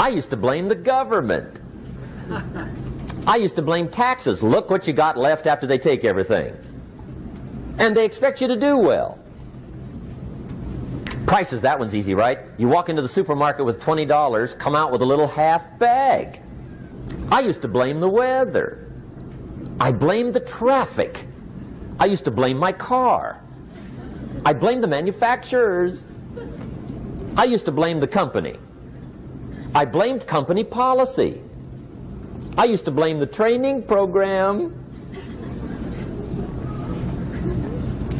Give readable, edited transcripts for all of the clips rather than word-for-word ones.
I used to blame the government. I used to blame taxes. Look what you got left after they take everything. And they expect you to do well. Prices, that one's easy, right? You walk into the supermarket with $20, come out with a little half bag. I used to blame the weather. I blamed the traffic. I used to blame my car. I blamed the manufacturers. I used to blame the company. I blamed company policy. I used to blame the training program.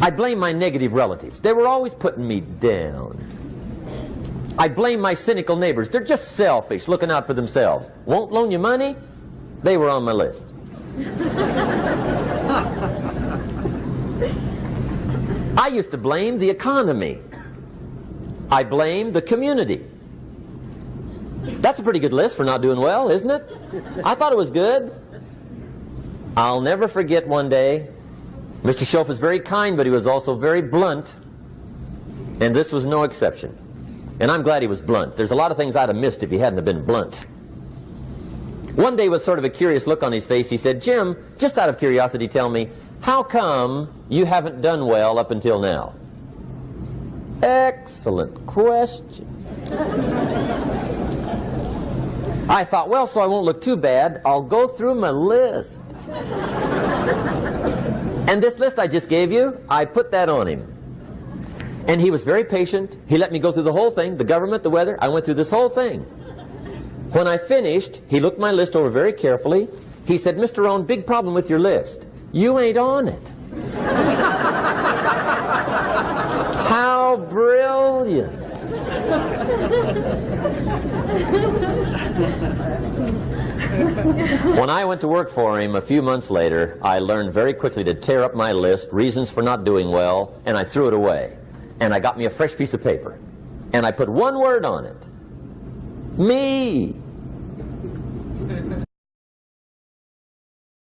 I blame my negative relatives. They were always putting me down. I blame my cynical neighbors. They're just selfish, looking out for themselves. Won't loan you money? They were on my list. I used to blame the economy. I blamed the community. That's a pretty good list for not doing well, isn't it? I thought it was good. I'll never forget one day, Mr. Schoaf was very kind, but he was also very blunt. And this was no exception. And I'm glad he was blunt. There's a lot of things I'd have missed if he hadn't have been blunt. One day, with sort of a curious look on his face, he said, "Jim, just out of curiosity, tell me, how come you haven't done well up until now?" Excellent question. I thought, well, so I won't look too bad, I'll go through my list. And this list I just gave you, I put that on him. And he was very patient. He let me go through the whole thing, the government, the weather. I went through this whole thing. When I finished, he looked my list over very carefully. He said, "Mr. Rowan, big problem with your list. You ain't on it." How brilliant. When I went to work for him a few months later, I learned very quickly to tear up my list, reasons for not doing well, and I threw it away. And I got me a fresh piece of paper. And I put one word on it. Me.